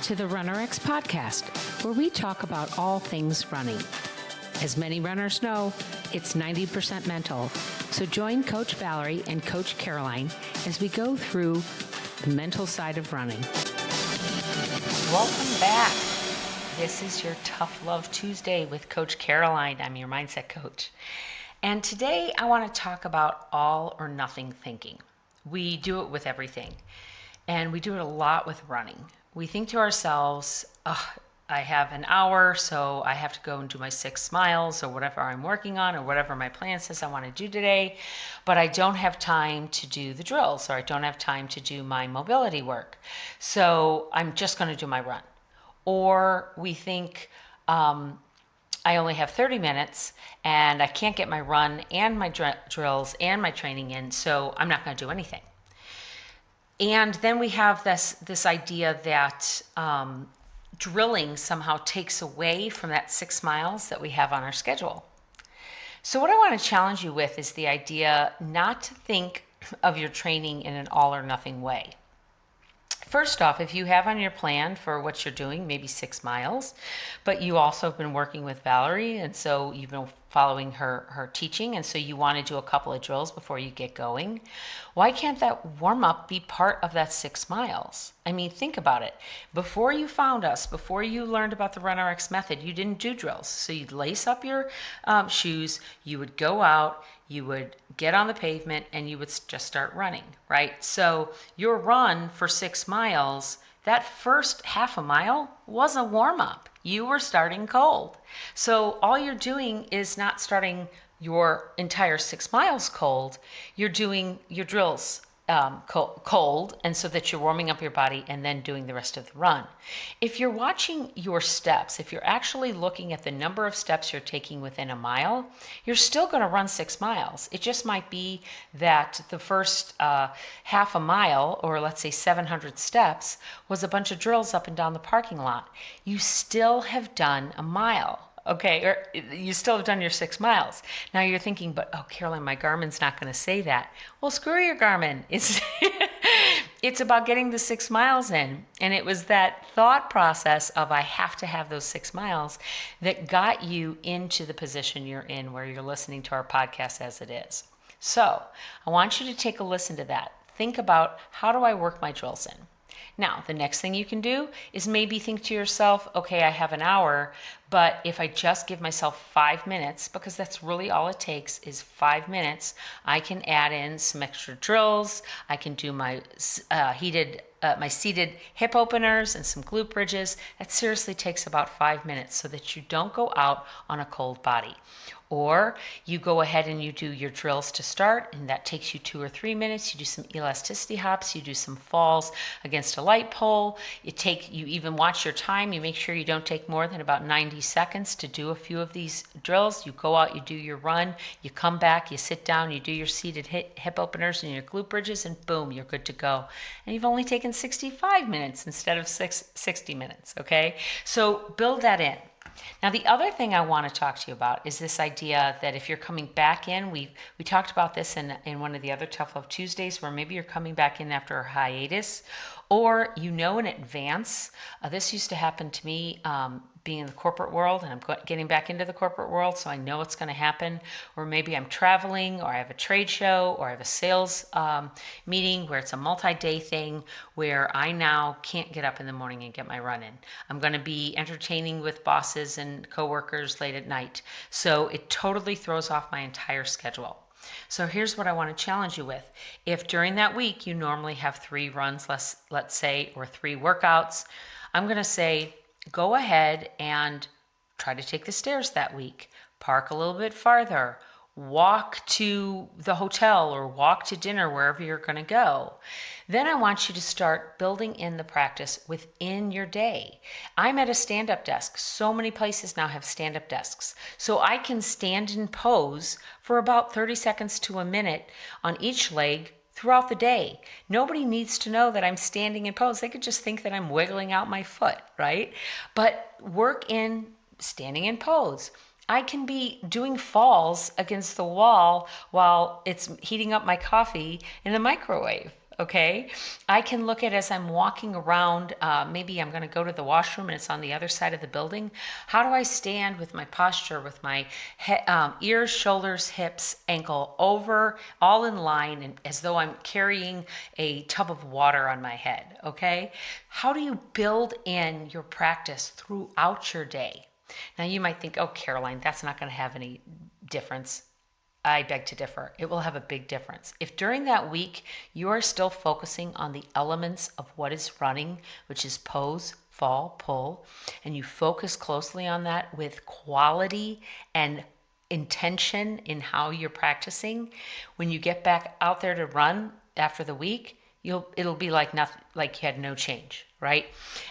to the RunRx podcast, where we talk about all things running. As many runners know, it's 90% mental. So join Coach Valerie and Coach Caroline as we go through the mental side of running. Welcome back. This is your Tough Love Tuesday with Coach Caroline. I'm your mindset coach. And today I want to talk about all or nothing thinking. We do it with everything. And we do it a lot with running. We think to ourselves, I have an hour, so I have to go and do my 6 miles or whatever I'm working on or whatever my plan says I want to do today, but I don't have time to do the drills or I don't have time to do my mobility work. So I'm just going to do my run. Or we think, I only have 30 minutes and I can't get my run and my drills and my training in, so I'm not going to do anything. And then we have this idea that drilling somehow takes away from that 6 miles that we have on our schedule. So what I want to challenge you with is the idea not to think of your training in an all or nothing way. First off, if you have on your plan for what you're doing, maybe 6 miles, but you also have been working with Valerie, and so you've been following her teaching, and so you want to do a couple of drills before you get going, why can't that warm-up be part of that 6 miles? I mean, think about it. Before you found us, before you learned about the RunRx method, you didn't do drills. So you'd lace up your shoes, you would go out, you would get on the pavement, and you would just start running, right? So your run for 6 miles, that first half a mile was a warm-up. You were starting cold. So all you're doing is not starting your entire 6 miles cold. You're doing your drills cold, and so that you're warming up your body and then doing the rest of the run. If you're watching your steps, if you're actually looking at the number of steps you're taking within a mile, you're still going to run 6 miles. It just might be that the first half a mile, or let's say 700 steps, was a bunch of drills up and down the parking lot. You still have done a mile. Okay, or you still have done your 6 miles. Now you're thinking, but Caroline, my Garmin's not going to say that. Well, screw your Garmin. It's about getting the 6 miles in. And it was that thought process of I have to have those 6 miles that got you into the position you're in where you're listening to our podcast as it is. So I want you to take a listen to that. Think about, how do I work my drills in? Now, the next thing you can do is maybe think to yourself, okay, I have an hour, but if I just give myself 5 minutes, because that's really all it takes is 5 minutes, I can add in some extra drills. I can do my my seated hip openers and some glute bridges. That seriously takes about 5 minutes so that you don't go out on a cold body. Or you go ahead and you do your drills to start, and that takes you 2 or 3 minutes. You do some elasticity hops, you do some falls against a light pole. You even watch your time. You make sure you don't take more than about 90 seconds to do a few of these drills. You go out, you do your run, you come back, you sit down, you do your seated hip openers and your glute bridges, and boom, you're good to go. And you've only taken 65 minutes instead of 60 minutes, okay? So build that in. Now, the other thing I want to talk to you about is this idea that if you're coming back in, we talked about this in one of the other Tough Love Tuesdays, where maybe you're coming back in after a hiatus, or you know in advance. This used to happen to me being in the corporate world, and I'm getting back into the corporate world, so I know what's going to happen. Or maybe I'm traveling, or I have a trade show, or I have a sales meeting where it's a multi-day thing where I now can't get up in the morning and get my run in. I'm going to be entertaining with bosses and coworkers late at night. So it totally throws off my entire schedule. So here's what I want to challenge you with. If during that week you normally have 3 runs, let's say, or 3 workouts, I'm going to say, go ahead and try to take the stairs that week, park a little bit farther, walk to the hotel or walk to dinner, wherever you're going to go. Then I want you to start building in the practice within your day. I'm at a stand-up desk. So many places now have stand-up desks. So I can stand and pose for about 30 seconds to a minute on each leg throughout the day. Nobody needs to know that I'm standing in pose. They could just think that I'm wiggling out my foot, right? But work in standing in pose. I can be doing falls against the wall while it's heating up my coffee in the microwave. Okay, I can look at as I'm walking around, maybe I'm going to go to the washroom and it's on the other side of the building. How do I stand with my posture, with my ears, shoulders, hips, ankle over, all in line, and as though I'm carrying a tub of water on my head? Okay, how do you build in your practice throughout your day? Now you might think, oh, Caroline, that's not going to have any difference. I beg to differ. It will have a big difference. If during that week you are still focusing on the elements of what is running, which is pose, fall, pull, and you focus closely on that with quality and intention in how you're practicing, when you get back out there to run after the week, it'll be like nothing, like you had no change, right?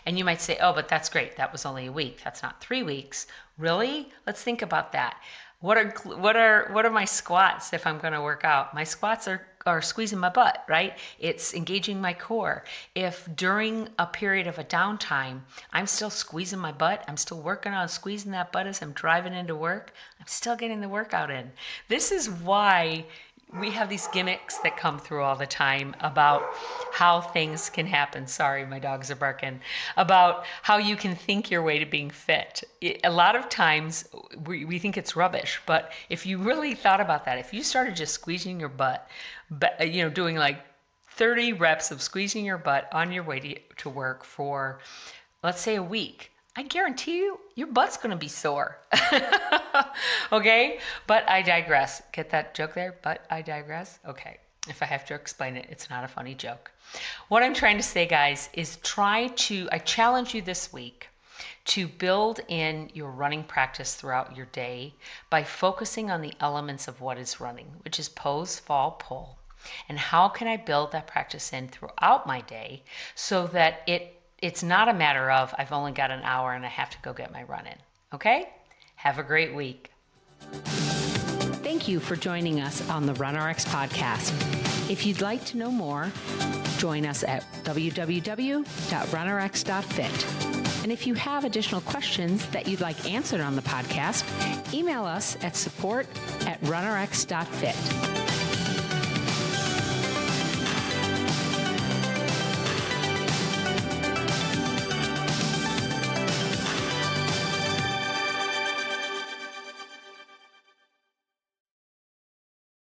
And you might say, oh, but that's great. That was only a week. That's not 3 weeks. Really? Let's think about that. What are my squats if I'm going to work out? My squats are squeezing my butt, right? It's engaging my core. If during a period of a downtime, I'm still squeezing my butt, I'm still working on squeezing that butt as I'm driving into work, I'm still getting the workout in. This is why we have these gimmicks that come through all the time about how things can happen. Sorry, my dogs are barking. About how you can think your way to being fit. A lot of times we think it's rubbish, but if you really thought about that, if you started just squeezing your butt, doing like 30 reps of squeezing your butt on your way to work for, let's say, a week, I guarantee you, your butt's going to be sore. Okay? But I digress. Get that joke there? But I digress? Okay. If I have to explain it, it's not a funny joke. What I'm trying to say, guys, is I challenge you this week to build in your running practice throughout your day by focusing on the elements of what is running, which is pose, fall, pull. And how can I build that practice in throughout my day so that it's not a matter of I've only got an hour and I have to go get my run in. Okay? Have a great week. Thank you for joining us on the RunRx podcast. If you'd like to know more, join us at www.runrx.fit. And if you have additional questions that you'd like answered on the podcast, email us at support@runrx.fit.